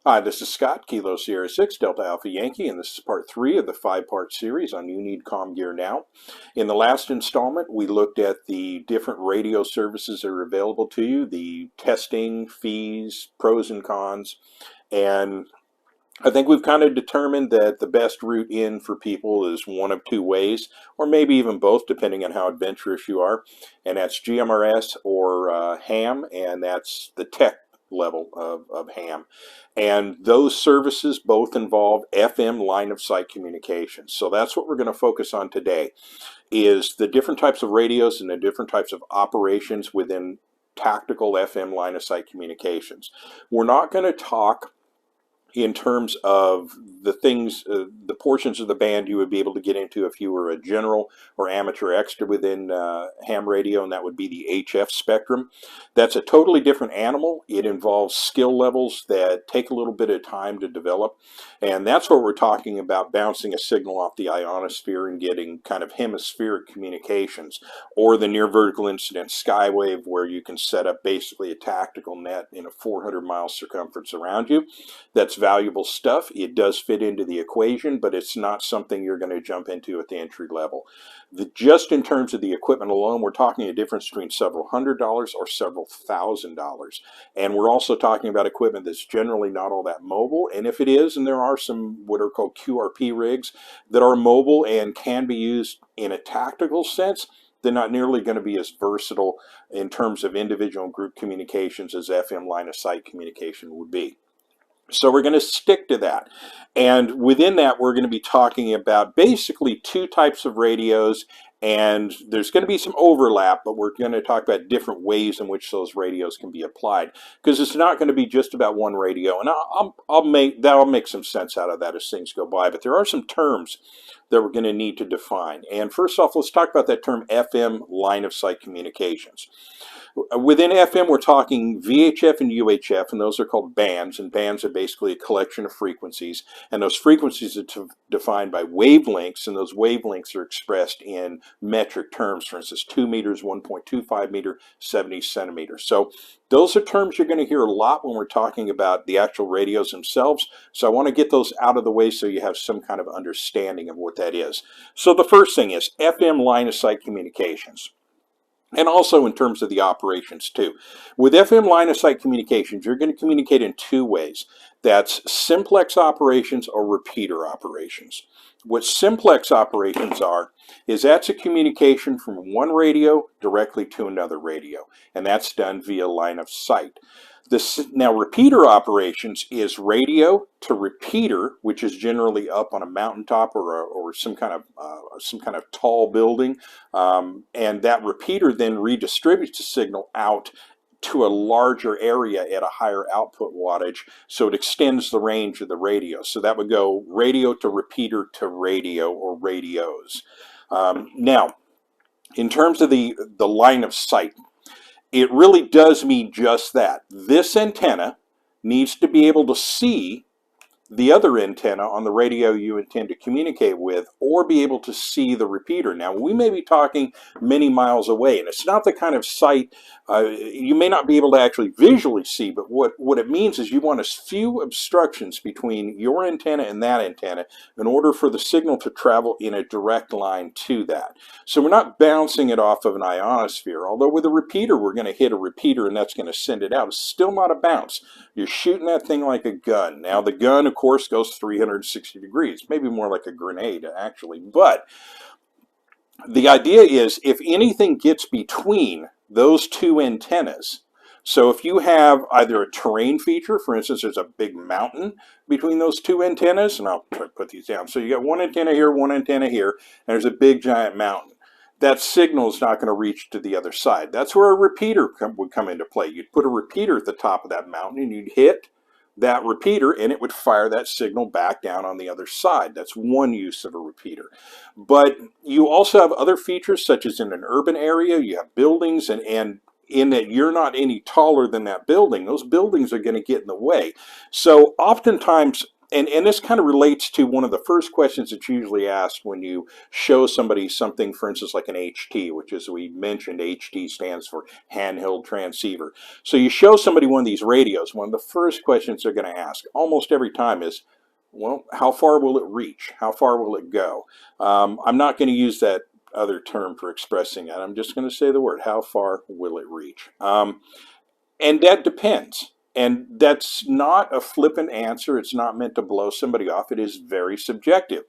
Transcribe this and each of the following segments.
Hi, this is Scott, Kilo Sierra 6, Delta Alpha Yankee, and this is part 3 of the 5-part series on You Need Comm Gear Now. In the last installment, we looked at the different radio services that are available to you, the testing, fees, pros and cons, and I think we've kind of determined that the best route in for people is one of two ways, or maybe even both, depending on how adventurous you are, and that's GMRS or HAM, and that's the tech level of ham. And those services both involve FM line of sight communications. So that's what we're going to focus on today, is the different types of radios and the different types of operations within tactical FM line of sight communications. We're not going to talk in terms of the things, the portions of the band you would be able to get into if you were a general or amateur extra within ham radio, and that would be the HF spectrum. That's a totally different animal. It involves skill levels that take a little bit of time to develop, and that's what we're talking about, bouncing a signal off the ionosphere and getting kind of hemispheric communications, or the near vertical incident skywave, where you can set up basically a tactical net in a 400-mile circumference around you. That's valuable stuff. It does fit into the equation, but it's not something you're going to jump into at the entry level. Just in terms of the equipment alone, we're talking a difference between several $100s or several $1,000s. And we're also talking about equipment that's generally not all that mobile. And if it is, and there are some what are called QRP rigs that are mobile and can be used in a tactical sense, they're not nearly going to be as versatile in terms of individual and group communications as FM line of sight communication would be. So we're going to stick to that. And within that, we're going to be talking about basically two types of radios, and there's going to be some overlap, but we're going to talk about different ways in which those radios can be applied, because it's not going to be just about one radio, and I'll make some sense out of that as things go by. But there are some terms that we're going to need to define. And first off, let's talk about that term FM line of sight communications. Within FM, we're talking VHF and UHF, and those are called bands, and bands are basically a collection of frequencies, and those frequencies are defined by wavelengths, and those wavelengths are expressed in metric terms. For instance, 2 meters, 1.25 meter, 70 centimeters. So those are terms you're going to hear a lot when we're talking about the actual radios themselves, so I want to get those out of the way so you have some kind of understanding of what that is. So the first thing is FM line of sight communications. And also in terms of the operations too. With FM line of sight communications, you're going to communicate in two ways. That's simplex operations or repeater operations. What simplex operations are is that's a communication from one radio directly to another radio, and that's done via line of sight. Now, repeater operations is radio to repeater, which is generally up on a mountaintop or some kind of tall building, and that repeater then redistributes the signal out to a larger area at a higher output wattage, so it extends the range of the radio. So that would go radio to radio or radios. Now, in terms of the line of sight, it really does mean just that. This antenna needs to be able to see the other antenna on the radio you intend to communicate with, or be able to see the repeater. Now, we may be talking many miles away, and it's not the kind of sight you may not be able to actually visually see, but what it means is you want as few obstructions between your antenna and that antenna in order for the signal to travel in a direct line to that. So we're not bouncing it off of an ionosphere, although with a repeater we're going to hit a repeater and that's going to send it out. It's still not a bounce. You're shooting that thing like a gun. Now the gun, of course, goes 360 degrees, maybe more like a grenade actually, but the idea is if anything gets between those two antennas, so if you have either a terrain feature, for instance, there's a big mountain between those two antennas, and I'll try to put these down. So you got one antenna here, and there's a big giant mountain. That signal is not going to reach to the other side. That's where a repeater would come into play. You'd put a repeater at the top of that mountain, and you'd hit that repeater and it would fire that signal back down on the other side. That's one use of a repeater. But you also have other features, such as in an urban area, you have buildings, and in that you're not any taller than that building, those buildings are going to get in the way. So oftentimes and this kind of relates to one of the first questions that's usually asked when you show somebody something, for instance, like an HT, which, as we mentioned, HT stands for handheld transceiver. So you show somebody one of these radios, one of the first questions they're going to ask almost every time is, well, how far will it reach? How far will it go? I'm not going to use that other term for expressing it. I'm just going to say the word, how far will it reach? And that depends. And that's not a flippant answer. It's not meant to blow somebody off. It is very subjective.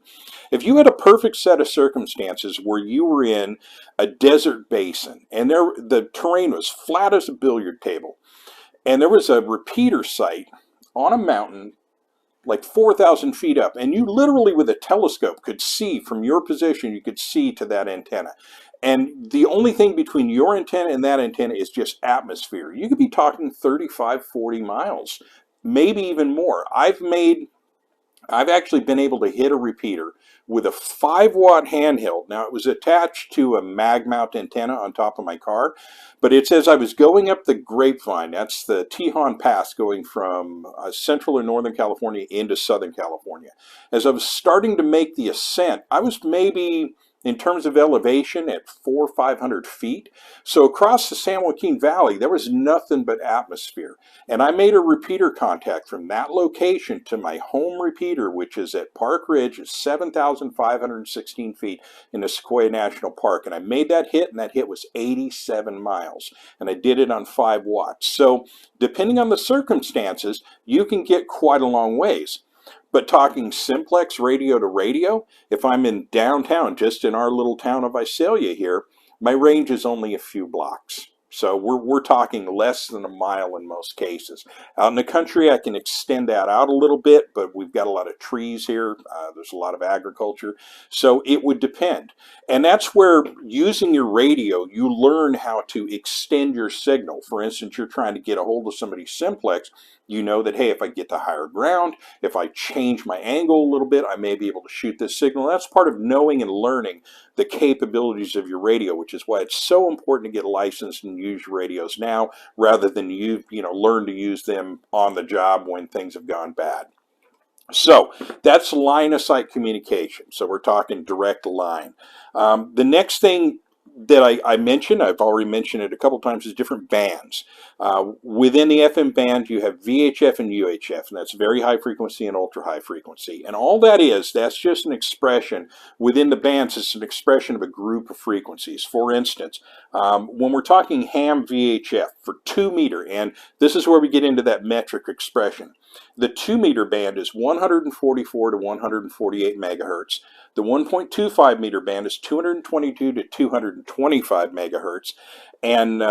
If you had a perfect set of circumstances where you were in a desert basin and the terrain was flat as a billiard table, and there was a repeater site on a mountain like 4,000 feet up, and you literally with a telescope could see from your position, you could see to that antenna. And the only thing between your antenna and that antenna is just atmosphere. You could be talking 35, 40 miles, maybe even more. I've actually been able to hit a repeater with a 5-watt handheld. Now, it was attached to a mag mount antenna on top of my car, but it's as I was going up the Grapevine, that's the Tejon Pass going from central or northern California into southern California. As I was starting to make the ascent, I was maybe, in terms of elevation, at 400 or 500 feet. So across the San Joaquin Valley, there was nothing but atmosphere. And I made a repeater contact from that location to my home repeater, which is at Park Ridge, at 7,516 feet in the Sequoia National Park. And I made that hit, and that hit was 87 miles. And I did it on 5 watts. So depending on the circumstances, you can get quite a long ways. But talking simplex radio to radio, if I'm in downtown, just in our little town of Visalia here, my range is only a few blocks. So we're talking less than a mile in most cases. Out in the country, I can extend that out a little bit, but we've got a lot of trees here. There's a lot of agriculture. So it would depend. And that's where using your radio, you learn how to extend your signal. For instance, you're trying to get a hold of somebody simplex. You know that, hey, if I get to higher ground, if I change my angle a little bit, I may be able to shoot this signal. That's part of knowing and learning the capabilities of your radio, which is why it's so important to get licensed and use your radios now rather than learn to use them on the job when things have gone bad. So that's line of sight communication. So we're talking direct line. The next thing that I mentioned, I've already mentioned it a couple times, is different bands. Within the FM band, you have VHF and UHF, and that's very high frequency and ultra high frequency. And all that is, that's just an expression. Within the bands, it's an expression of a group of frequencies. For instance, when we're talking ham VHF for 2 meter, and this is where we get into that metric expression. The 2 meter band is 144 to 148 megahertz. The 1.25 meter band is 222 to 225 megahertz. And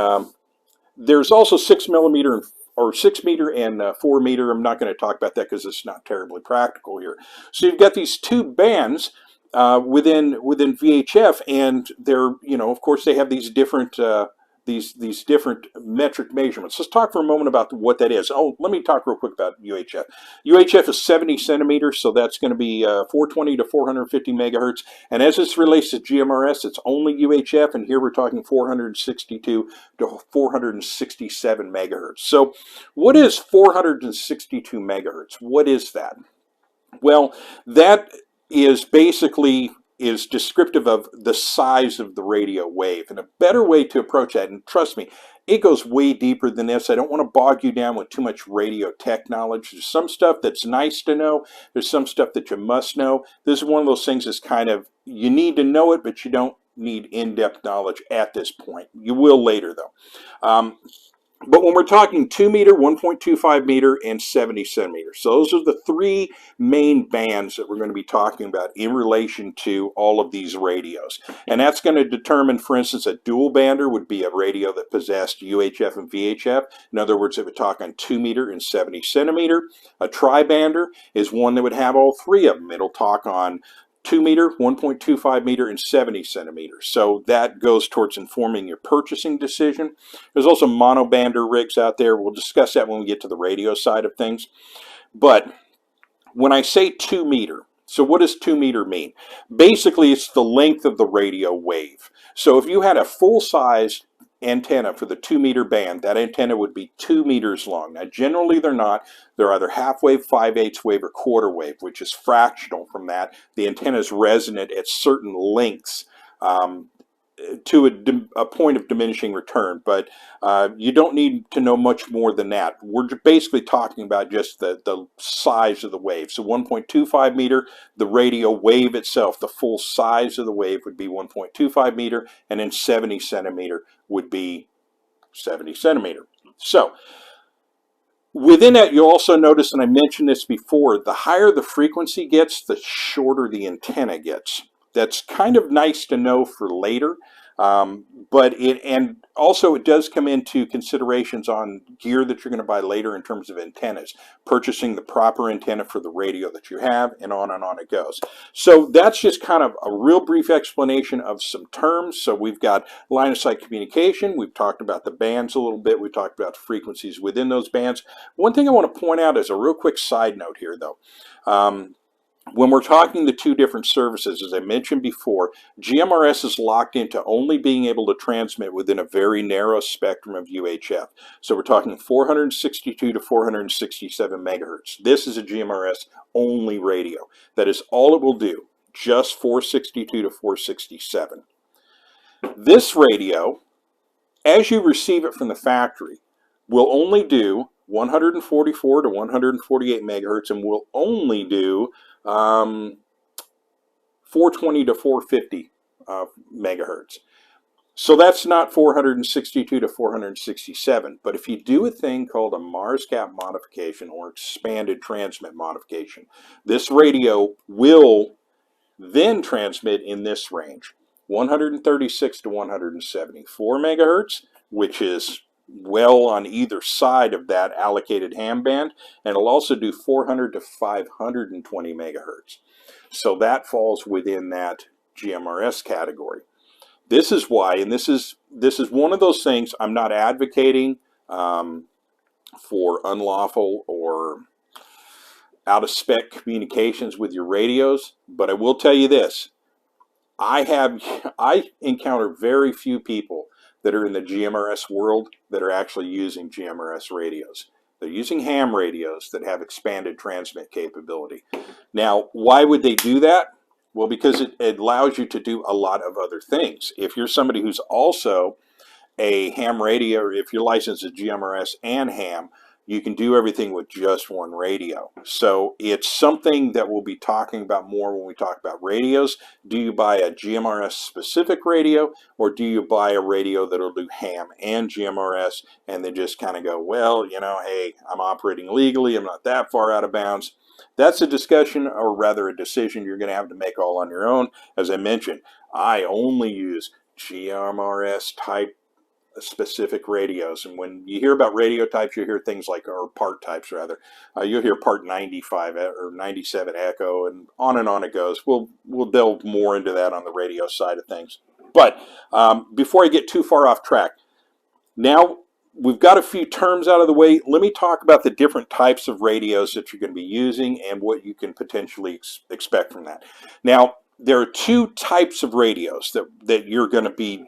there's also 6 millimeter or 6 meter and 4 meter. I'm not going to talk about that because it's not terribly practical here. So you've got these two bands within VHF, and they're, of course, they have these different these different metric measurements. Let's talk for a moment about what that is. Oh, let me talk real quick about UHF. UHF is 70 centimeters, so that's going to be 420 to 450 megahertz. And as this relates to GMRS, it's only UHF, and here we're talking 462 to 467 megahertz. So what is 462 megahertz? What is that? Well, that is basically descriptive of the size of the radio wave. And a better way to approach that, and trust me, it goes way deeper than this. I don't want to bog you down with too much radio tech knowledge. There's some stuff that's nice to know. There's some stuff that you must know. This is one of those things that's kind of, you need to know it, but you don't need in-depth knowledge at this point. You will later, though. But when we're talking 2 meter, 1.25 meter, and 70 centimeters, so those are the three main bands that we're going to be talking about in relation to all of these radios. And that's going to determine, for instance, a dual bander would be a radio that possessed UHF and VHF. In other words, it would talk on 2 meter and 70 centimeter. A tri-bander is one that would have all three of them. It'll talk on 2 meter, 1.25 meter, and 70 centimeters. So that goes towards informing your purchasing decision. There's also monobander rigs out there. We'll discuss that when we get to the radio side of things. But when I say 2 meter, so what does 2 meter mean? Basically, it's the length of the radio wave. So if you had a full-size antenna for the 2-meter band, that antenna would be 2 meters long. Now, generally they're not. They're either half wave, 5/8 wave, or quarter wave, which is fractional from that. The antenna is resonant at certain lengths to a point of diminishing return, but you don't need to know much more than that. We're basically talking about just the size of the wave. So 1.25 meter, the radio wave itself, the full size of the wave would be 1.25 meter, and then 70 centimeter would be 70 centimeter. So within that, you'll also notice, and I mentioned this before, the higher the frequency gets, the shorter the antenna gets. That's kind of nice to know for later, but and also it does come into considerations on gear that you're going to buy later in terms of antennas, purchasing the proper antenna for the radio that you have, and on it goes. So that's just kind of a real brief explanation of some terms. So we've got line of sight communication. We've talked about the bands a little bit. We've talked about the frequencies within those bands. One thing I want to point out is a real quick side note here, though. When we're talking the two different services, as I mentioned before, GMRS is locked into only being able to transmit within a very narrow spectrum of UHF. So we're talking 462 to 467 megahertz. This is a GMRS only radio. That is all it will do, just 462 to 467. This radio, as you receive it from the factory, will only do 144 to 148 megahertz and will only do 420 to 450 megahertz. So that's not 462 to 467. But if you do a thing called a Mars cap modification or expanded transmit modification, this radio will then transmit in this range, 136 to 174 megahertz, which is well on either side of that allocated ham band, and it'll also do 400 to 520 megahertz. So that falls within that GMRS category. This is why, and this is one of those things, I'm not advocating for unlawful or out of spec communications with your radios, but I will tell you this. I encounter very few people that are in the GMRS world that are actually using GMRS radios. They're using ham radios that have expanded transmit capability. Now, why would they do that? Well, because it allows you to do a lot of other things. If you're somebody who's also a ham radio, or if your license is GMRS and ham, you can do everything with just one radio. So it's something that we'll be talking about more when we talk about radios. Do you buy a GMRS specific radio, or do you buy a radio that'll do ham and GMRS and then just kind of go, well, you know, hey, I'm operating legally, I'm not that far out of bounds. That's a discussion, or rather a decision, you're going to have to make all on your own. As I mentioned, I only use GMRS type specific radios, and when you hear about radio types, you hear things like, or part types rather, you'll hear part 95 or 97 echo, and on it goes. We'll delve more into that on the radio side of things. But before I get too far off track, now we've got a few terms out of the way. Let me talk about the different types of radios that you're going to be using and what you can potentially expect from that. Now, there are two types of radios that you're going to be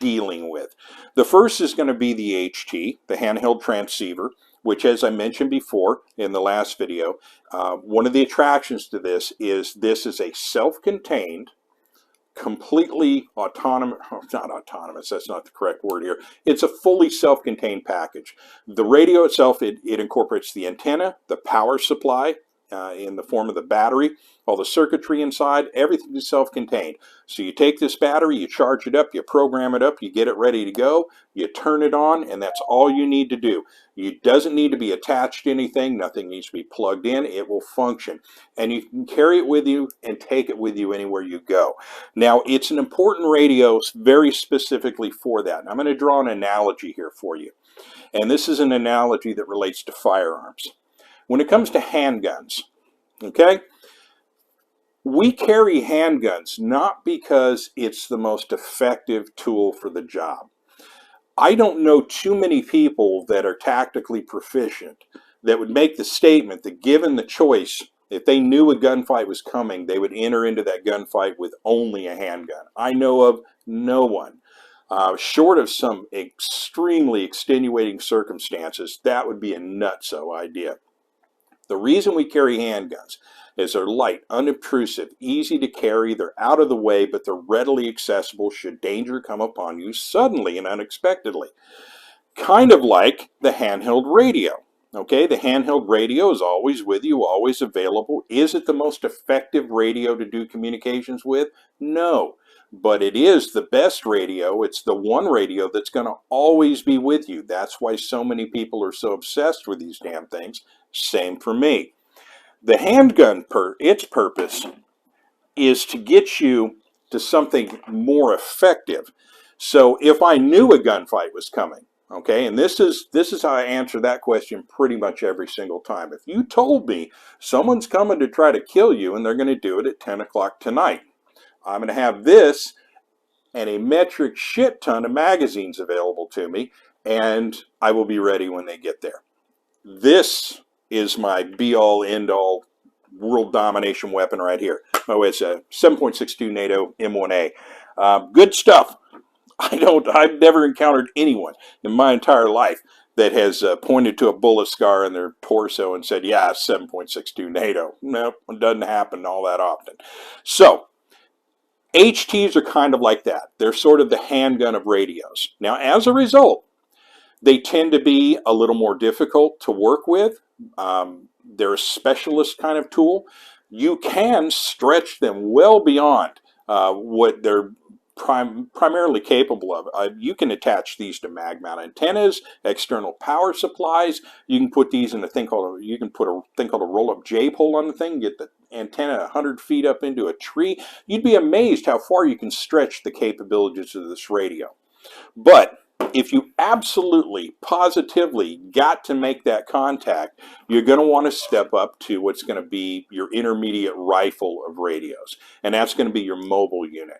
dealing with. The first is going to be the HT, the handheld transceiver, which, as I mentioned before in the last video, one of the attractions to this is a self-contained, completely autonomous, not autonomous, that's not the correct word here. It's a fully self-contained package. The radio itself, it incorporates the antenna, the power supply in the form of the battery, all the circuitry inside, everything is self-contained. So you take this battery, you charge it up, you program it up, you get it ready to go, you turn it on, and that's all you need to do. It doesn't need to be attached to anything, nothing needs to be plugged in, it will function. And you can carry it with you and take it with you anywhere you go. Now, it's an important radio very specifically for that. And I'm going to draw an analogy here for you. And this is an analogy that relates to firearms. When it comes to handguns, okay, we carry handguns not because it's the most effective tool for the job. I don't know too many people that are tactically proficient that would make the statement that given the choice, if they knew a gunfight was coming, they would enter into that gunfight with only a handgun. I know of no one. Short of some extremely extenuating circumstances, that would be a nutso idea. The reason we carry handguns is they're light, unobtrusive, easy to carry, they're out of the way, but they're readily accessible should danger come upon you suddenly and unexpectedly. Kind of like the handheld radio. Okay, the handheld radio is always with you, always available. Is it the most effective radio to do communications with? No, but it is the best radio. It's the one radio that's going to always be with you. That's why so many people are so obsessed with these damn things. Same for me. The handgun, its purpose is to get you to something more effective. So if I knew a gunfight was coming, okay, and this is how I answer that question pretty much every single time. If you told me someone's coming to try to kill you and they're going to do it at 10 o'clock tonight, I'm going to have this and a metric shit ton of magazines available to me, and I will be ready when they get there. This is my be-all, end-all world domination weapon right here. Oh, it's a 7.62 NATO M1A. Good stuff. I've never encountered anyone in my entire life that has pointed to a bullet scar in their torso and said, yeah, 7.62 NATO. Nope, it doesn't happen all that often. So, HTs are kind of like that. They're sort of the handgun of radios. Now, as a result, they tend to be a little more difficult to work with. They're a specialist kind of tool. You can stretch them well beyond what they're primarily capable of. You can attach these to mag-mount antennas, external power supplies. You can put these in a thing called a roll-up J-pole on the thing. Get the antenna 100 feet up into a tree. You'd be amazed how far you can stretch the capabilities of this radio. But if you absolutely, positively got to make that contact, you're going to want to step up to what's going to be your intermediate rifle of radios, and that's going to be your mobile unit.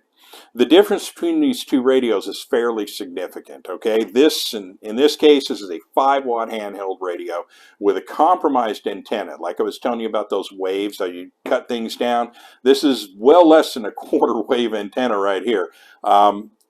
The difference between these two radios is fairly significant, okay? In this case, this is a 5-watt handheld radio with a compromised antenna. Like I was telling you about those waves, how you cut things down. This is well less than a quarter wave antenna right here.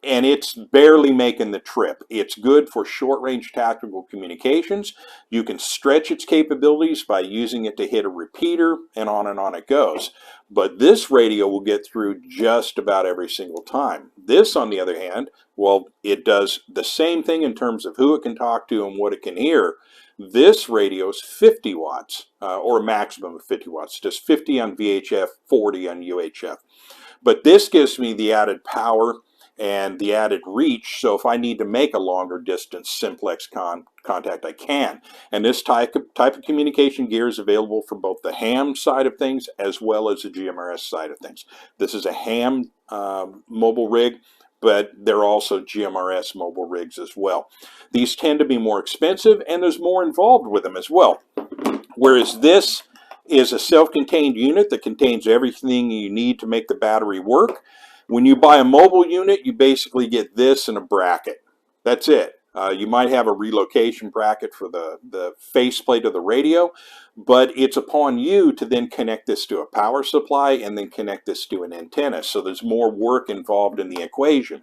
And it's barely making the trip. It's good for short-range tactical communications. You can stretch its capabilities by using it to hit a repeater, and on it goes. But this radio will get through just about every single time. This, on the other hand, well, it does the same thing in terms of who it can talk to and what it can hear. This radio is 50 watts, or a maximum of 50 watts. Just 50 on VHF, 40 on UHF. But this gives me the added power and the added reach, so if I need to make a longer distance simplex contact, I can. And this type of communication gear is available for both the ham side of things as well as the GMRS side of things. This is a ham mobile rig, but they're also GMRS mobile rigs as well. These tend to be more expensive, and there's more involved with them as well. Whereas this is a self-contained unit that contains everything you need to make the battery work. When you buy a mobile unit, you basically get this and a bracket. That's it. You might have a relocation bracket for the faceplate of the radio, but it's upon you to then connect this to a power supply and then connect this to an antenna. So there's more work involved in the equation.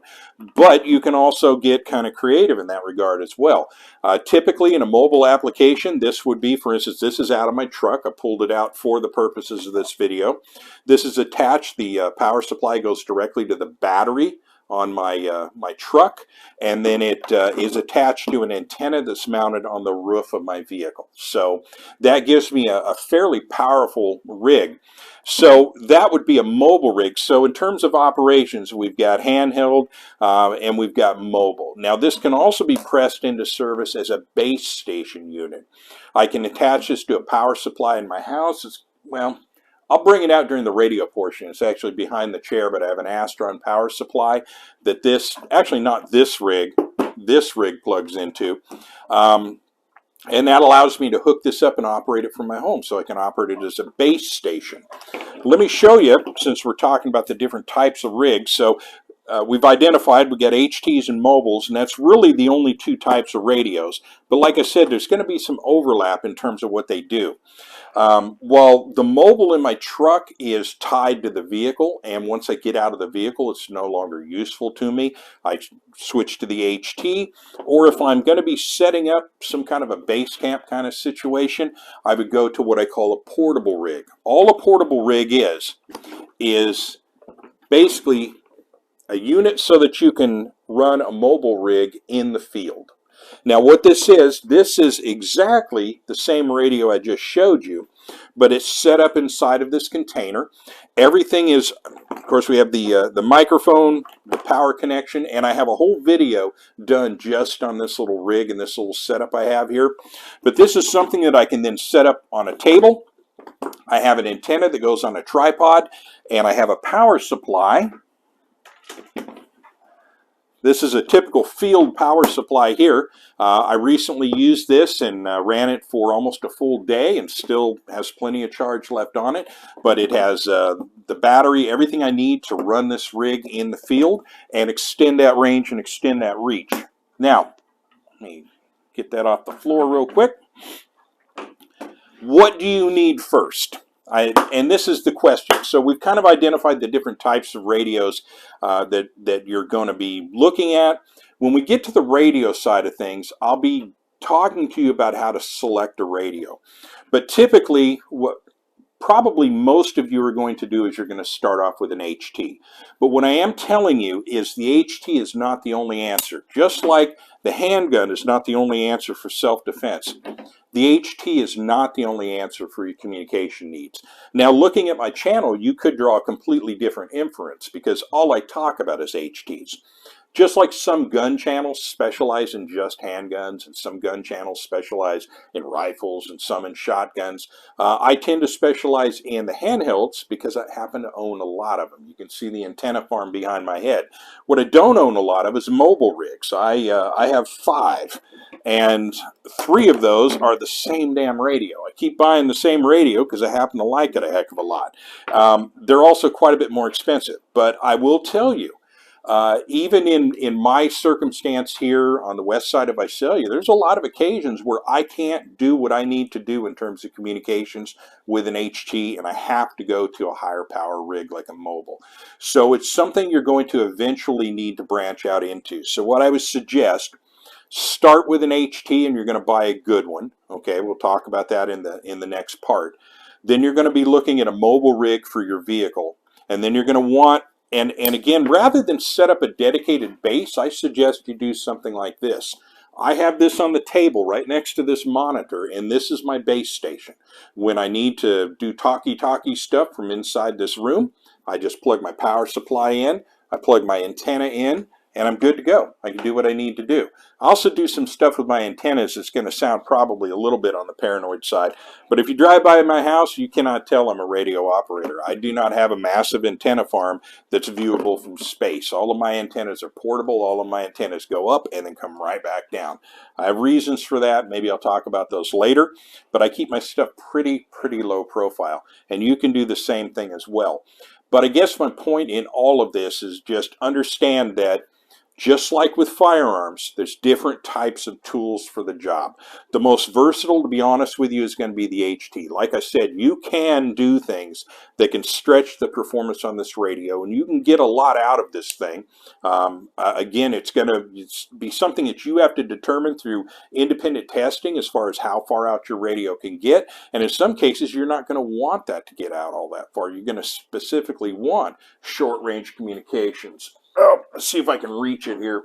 But you can also get kind of creative in that regard as well. Typically in a mobile application, this would be, for instance, this is out of my truck. I pulled it out for the purposes of this video. This is attached. The power supply goes directly to the battery on my truck, and then it is attached to an antenna that's mounted on the roof of my vehicle. So that gives me a fairly powerful rig. So that would be a mobile rig. So in terms of operations, we've got handheld and we've got mobile. Now this can also be pressed into service as a base station unit. I can attach this to a power supply in my house. I'll bring it out during the radio portion. It's actually behind the chair, but I have an Astron power supply that not this rig plugs into. And that allows me to hook this up and operate it from my home, so I can operate it as a base station. Let me show you, since we're talking about the different types of rigs. So we've identified we got HTs and mobiles, and that's really the only two types of radios. But like I said, there's going to be some overlap in terms of what they do. While the mobile in my truck is tied to the vehicle, and once I get out of the vehicle, it's no longer useful to me, I switch to the HT. Or if I'm going to be setting up some kind of a base camp kind of situation, I would go to what I call a portable rig. All a portable rig is basically a unit so that you can run a mobile rig in the field. Now what this is exactly the same radio I just showed you, but it's set up inside of this container. Everything is, of course, we have the microphone, the power connection, and I have a whole video done just on this little rig and this little setup I have here. But this is something that I can then set up on a table. I have an antenna that goes on a tripod, and I have a power supply. This is a typical field power supply here. I recently used this and ran it for almost a full day and still has plenty of charge left on it. But it has the battery, everything I need to run this rig in the field and extend that range and extend that reach. Now, let me get that off the floor real quick. What do you need first? And this is the question. So we've kind of identified the different types of radios that you're going to be looking at. When we get to the radio side of things, I'll be talking to you about how to select a radio. But typically, what probably most of you are going to do is you're going to start off with an HT. But what I am telling you is the HT is not the only answer. Just like the handgun is not the only answer for self-defense, the HT is not the only answer for your communication needs. Now, looking at my channel, you could draw a completely different inference because all I talk about is HTs. Just like some gun channels specialize in just handguns and some gun channels specialize in rifles and some in shotguns, I tend to specialize in the handhelds because I happen to own a lot of them. You can see the antenna farm behind my head. What I don't own a lot of is mobile rigs. I have 5, and 3 of those are the same damn radio. I keep buying the same radio because I happen to like it a heck of a lot. They're also quite a bit more expensive, but I will tell you, even in my circumstance here on the west side of Visalia, there's a lot of occasions where I can't do what I need to do in terms of communications with an HT, and I have to go to a higher power rig like a mobile. So it's something you're going to eventually need to branch out into. So what I would suggest, start with an HT, and you're going to buy a good one. Okay, we'll talk about that in the next part. Then you're going to be looking at a mobile rig for your vehicle, and then you're going to want, and again, rather than set up a dedicated base, I suggest you do something like this. I have this on the table right next to this monitor, and this is my base station. When I need to do talkie-talkie stuff from inside this room, I just plug my power supply in, I plug my antenna in, and I'm good to go. I can do what I need to do. I also do some stuff with my antennas that's going to sound probably a little bit on the paranoid side. But if you drive by my house, you cannot tell I'm a radio operator. I do not have a massive antenna farm that's viewable from space. All of my antennas are portable. All of my antennas go up and then come right back down. I have reasons for that. Maybe I'll talk about those later. But I keep my stuff pretty low profile. And you can do the same thing as well. But I guess my point in all of this is just understand that just like with firearms, there's different types of tools for the job. The most versatile, to be honest with you, is going to be the HT. Like I said, you can do things that can stretch the performance on this radio, and you can get a lot out of this thing. Again, it's going to be something that you have to determine through independent testing as far as how far out your radio can get. And in some cases, you're not going to want that to get out all that far. You're going to specifically want short-range communications. Oh, let's see if I can reach it here.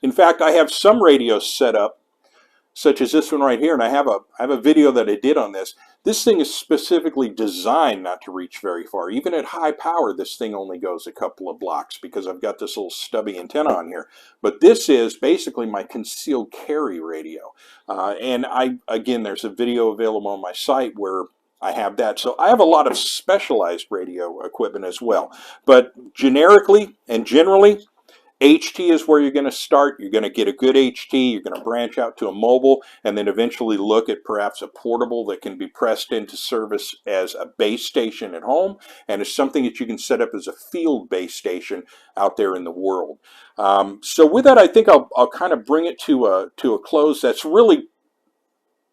In fact, I have some radios set up, such as this one right here, and I have a video that I did on this. This thing is specifically designed not to reach very far. Even at high power, this thing only goes a couple of blocks because I've got this little stubby antenna on here. But this is basically my concealed carry radio. And again, there's a video available on my site where I have that. So I have a lot of specialized radio equipment as well. But generically and generally, HT is where you're going to start. You're going to get a good HT. You're going to branch out to a mobile, and then eventually look at perhaps a portable that can be pressed into service as a base station at home, and is something that you can set up as a field base station out there in the world. So with that, I think I'll kind of bring it to a close. That's really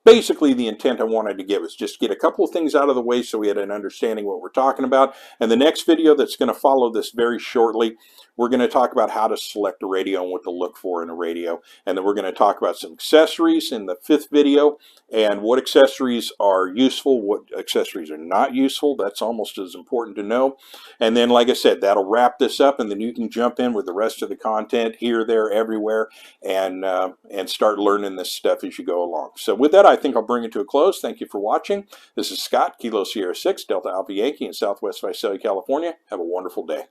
basically the intent I wanted to give, is just get a couple of things out of the way so we had an understanding what we're talking about. And the next video that's going to follow this very shortly, we're going to talk about how to select a radio and what to look for in a radio. And then we're going to talk about some accessories in the 5th video, and what accessories are useful, what accessories are not useful. That's almost as important to know. And then, like I said, that'll wrap this up, and then you can jump in with the rest of the content here, there, everywhere, and start learning this stuff as you go along. So with that, I think I'll bring it to a close. Thank you for watching. This is Scott, Kilo Sierra 6, Delta Alpha Yankee in Southwest Visalia, California. Have a wonderful day.